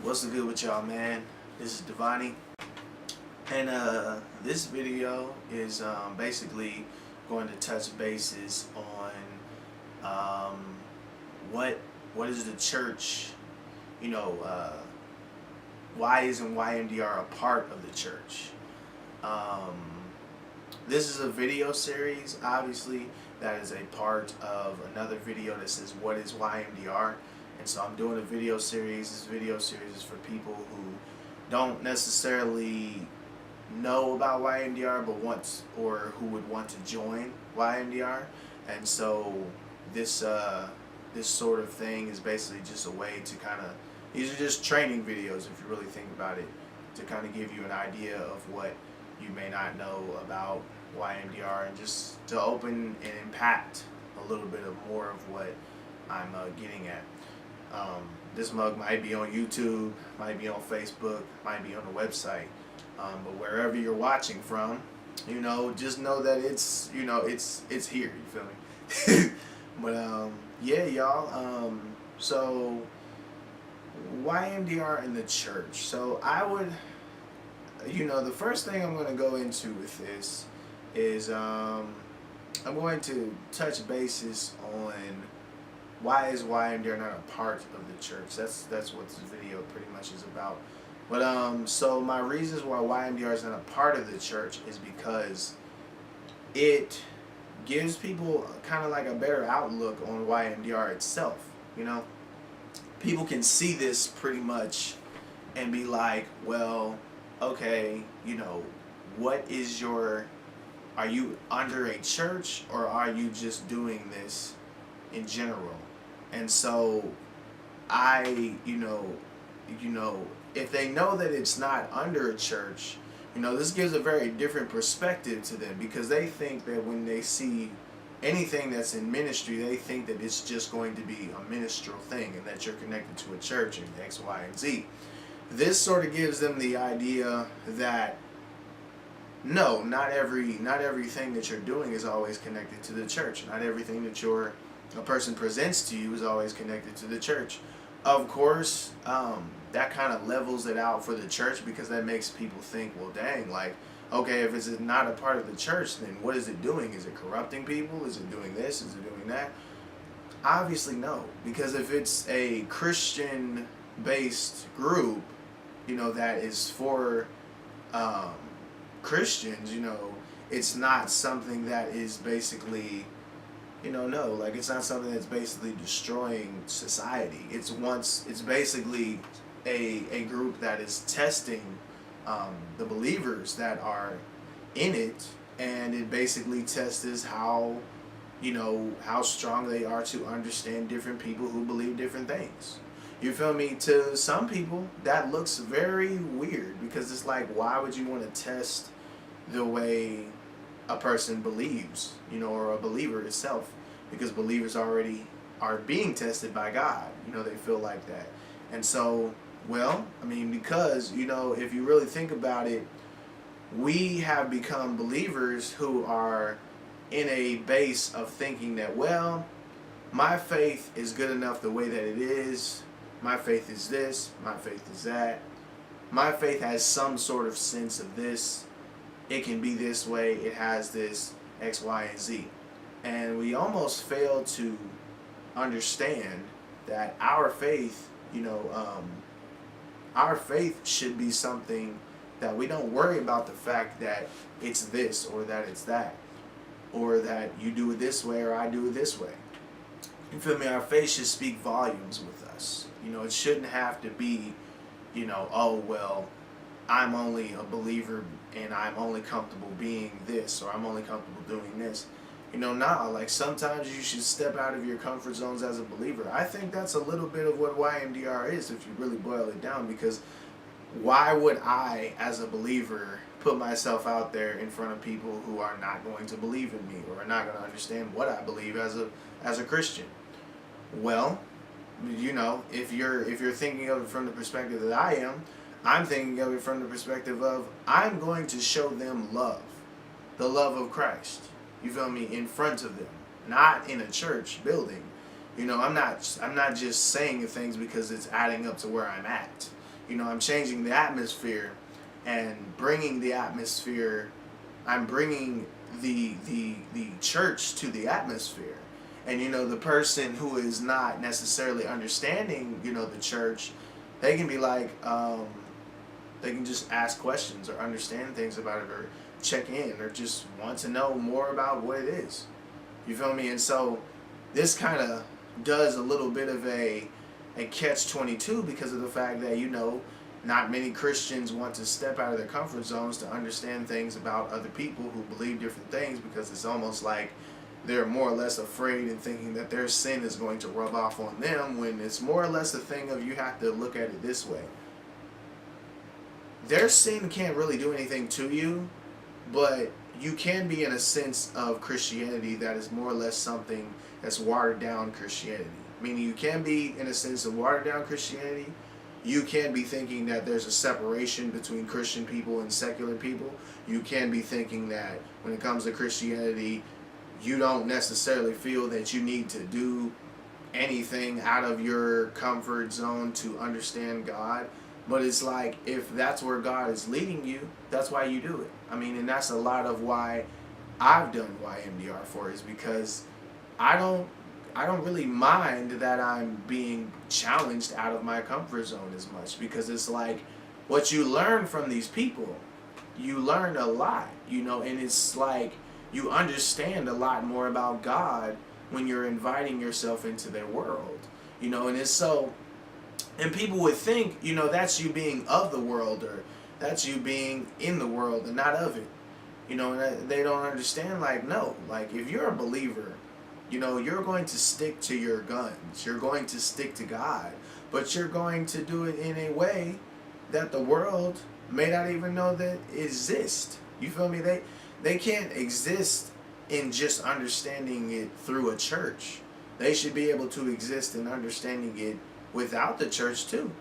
What's the good with y'all, man? This is Devani, and this video is basically going to touch bases on what is the church, you know, why isn't YMDR a part of the church? This is a video series, obviously, that is a part of another video that says what is YMDR. And so I'm doing a video series. This video series is for people who don't necessarily know about YMDR but or who would want to join YMDR. And so this this sort of thing is basically just a way to these are just training videos, if you really think about it, to kind of give you an idea of what you may not know about YMDR, and just to open and impact a little bit of more of what I'm getting at. This mug might be on YouTube, might be on Facebook, might be on the website, but wherever you're watching from, just know that it's here. You feel me? But yeah, y'all. So YMDR in the church. So I would, the first thing I'm going to go into with this is I'm going to touch bases on why is YMDR not a part of the church. That's what this video pretty much is about. But so my reasons why YMDR is not a part of the church is because it gives people kind of like a better outlook on YMDR itself. People can see this pretty much and be like, well, okay, what is are you under a church, or are you just doing this in general? And so if they know that it's not under a church, this gives a very different perspective to them, because they think that when they see anything that's in ministry, they think that it's just going to be a ministerial thing and that you're connected to a church and X, Y, and Z. This sort of gives them the idea that no, not everything that you're doing is always connected to the church. Not everything that a person presents to you is always connected to the church. Of course, that kind of levels it out for the church, because that makes people think, well, dang, like, okay, if it's not a part of the church, then what is it doing? Is it corrupting people? Is it doing this? Is it doing that? Obviously, no, because if it's a Christian-based group, that is for Christians, it's not something that is basically, it's not something that's basically destroying society. It's basically a group that is testing the believers that are in it, and it basically tests how strong they are to understand different people who believe different things. You feel me? To some people, that looks very weird, because it's like, why would you want to test the way a person believes, or a believer itself? Because believers already are being tested by God. They feel like that. And so, because, if you really think about it, we have become believers who are in a base of thinking that, well, my faith is good enough the way that it is. My faith is this. My faith is that. My faith has some sort of sense of this. It can be this way. It has this X, Y, and Z. And we almost fail to understand that our faith, our faith should be something that we don't worry about the fact that it's this or that it's that, or that you do it this way or I do it this way. You feel me? Our faith should speak volumes with us. It shouldn't have to be, oh, well, I'm only a believer and I'm only comfortable being this, or I'm only comfortable doing this. Like, sometimes you should step out of your comfort zones as a believer. I think that's a little bit of what YMDR is, if you really boil it down, because why would I, as a believer, put myself out there in front of people who are not going to believe in me, or are not going to understand what I believe as a Christian? Well, if you're thinking of it from the perspective that I am, I'm thinking of it from the perspective of, I'm going to show them love, the love of Christ. You feel me? In front of them, not in a church building. I'm not just saying things because it's adding up to where I'm at. I'm changing the atmosphere and bringing the atmosphere. I'm bringing the church to the atmosphere. And the person who is not necessarily understanding, the church, they can be like, they can just ask questions or understand things about it or check in or just want to know more about what it is. You feel me? And so this kind of does a little bit of a catch-22 because of the fact that, not many Christians want to step out of their comfort zones to understand things about other people who believe different things, because it's almost like they're more or less afraid and thinking that their sin is going to rub off on them, when it's more or less a thing of, you have to look at it this way. Their sin can't really do anything to you, but you can be in a sense of Christianity that is more or less something that's watered down Christianity. Meaning you can be in a sense of watered down Christianity. You can be thinking that there's a separation between Christian people and secular people. You can be thinking that when it comes to Christianity, you don't necessarily feel that you need to do anything out of your comfort zone to understand God. But it's like, if that's where God is leading you, that's why you do it. And that's a lot of why I've done YMDR for, is because I don't really mind that I'm being challenged out of my comfort zone as much, because it's like, what you learn from these people, you learn a lot, and it's like you understand a lot more about God when you're inviting yourself into their world, and it's so, and people would think, that's you being of the world, or that's you being in the world and not of it, and they don't understand, like, no, like, if you're a believer, you're going to stick to your guns. You're going to stick to God. But you're going to do it in a way that the world may not even know that exists. You feel me? They can't exist in just understanding it through a church. They should be able to exist in understanding it without the church too.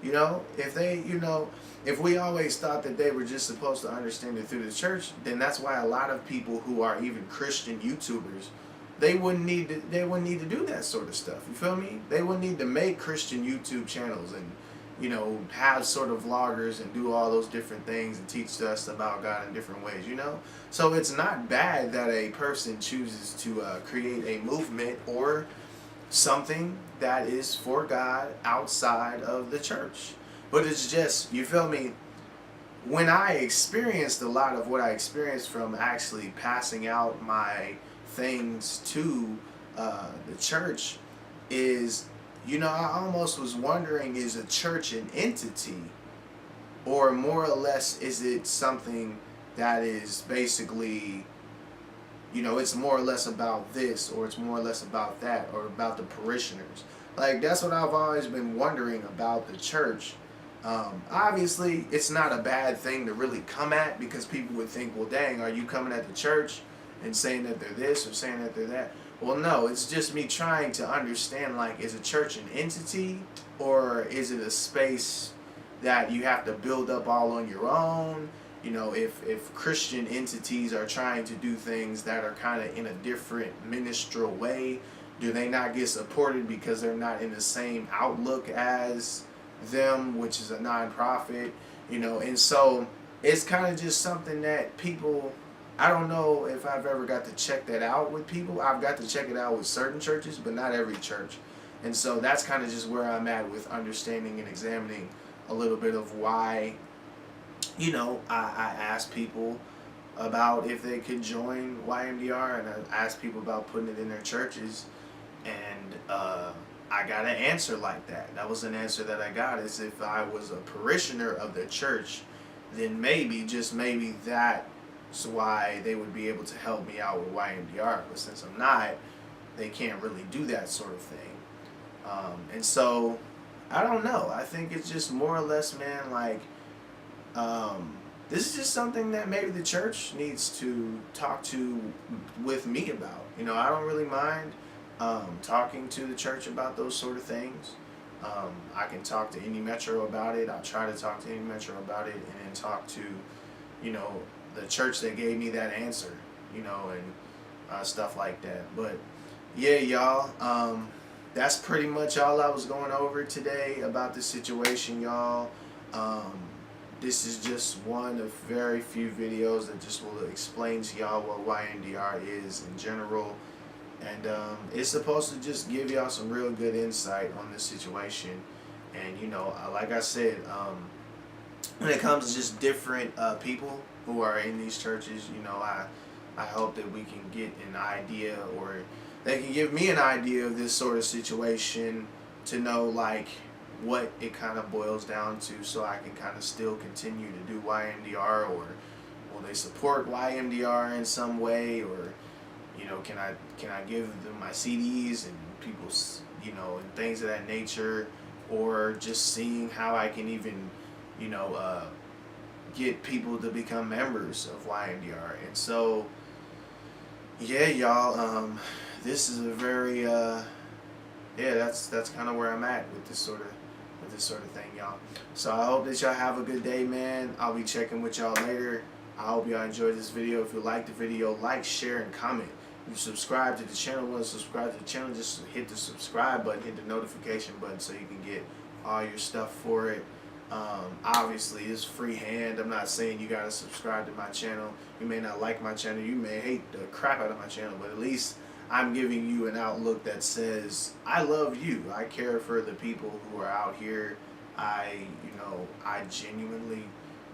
If we always thought that they were just supposed to understand it through the church, then that's why a lot of people who are even Christian YouTubers, they wouldn't need to do that sort of stuff. You feel me? They wouldn't need to make Christian YouTube channels and, have sort of vloggers and do all those different things and teach us about God in different ways, So it's not bad that a person chooses to create a movement or something that is for God outside of the church. But it's just, you feel me? When I experienced a lot of what I experienced from actually passing out my things to the church, is, I almost was wondering, is a church an entity, or more or less is it something that is basically, it's more or less about this, or it's more or less about that, or about the parishioners. Like, that's what I've always been wondering about the church. Obviously, it's not a bad thing to really come at, because people would think, well, dang, are you coming at the church and saying that they're this or saying that they're that? Well, no, it's just me trying to understand, like, is a church an entity, or is it a space that you have to build up all on your own? If Christian entities are trying to do things that are kind of in a different ministerial way, do they not get supported because they're not in the same outlook as them, which is a nonprofit? And so it's kind of just something that people, I don't know if I've ever got to check that out with people. I've got to check it out with certain churches, but not every church. And so that's kind of just where I'm at with understanding and examining a little bit of why, I asked people about if they could join YMDR, and I asked people about putting it in their churches, and I got an answer like that. That was an answer that I got, is if I was a parishioner of the church, then maybe, just maybe, that's why they would be able to help me out with YMDR. But since I'm not, they can't really do that sort of thing. And so, I don't know. I think it's just more or less, man, like, this is just something that maybe the church needs to talk to with me about. I don't really mind talking to the church about those sort of things. I can talk to any metro about it. I'll try to talk to any metro about it, and then talk to, the church that gave me that answer, and stuff like that. But yeah, y'all, that's pretty much all I was going over today about the situation, y'all. Um, this is just one of very few videos that just will explain to y'all what YMDR is in general. And it's supposed to just give y'all some real good insight on this situation. And, you know, like I said, when it comes to just different people who are in these churches, you know, I hope that we can get an idea, or they can give me an idea of this sort of situation, to know like what it kind of boils down to, so I can kind of still continue to do YMDR, or will they support YMDR in some way, or, you know, can I give them my CDs and people's, you know, and things of that nature, or just seeing how I can even, you know, get people to become members of YMDR. And so, yeah, y'all, this is a very, yeah, that's kind of where I'm at with this sort of thing, y'all. So I hope that y'all have a good day, man. I'll be checking with y'all later. I hope y'all enjoyed this video. If you like the video, like, share, and comment. If you subscribe to the channel, want to subscribe to the channel, just hit the subscribe button, hit the notification button, so you can get all your stuff for it. Obviously, it's free hand. I'm not saying you gotta subscribe to my channel. You may not like my channel. You may hate the crap out of my channel, but at least I'm giving you an outlook that says I love you. I care for the people who are out here. I genuinely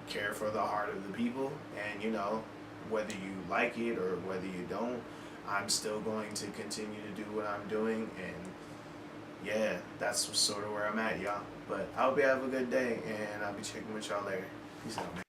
care for the heart of the people, and, you know, whether you like it or whether you don't, I'm still going to continue to do what I'm doing. And yeah, that's sort of where I'm at, y'all. But I hope you have a good day, and I'll be checking with y'all later. Peace out, man.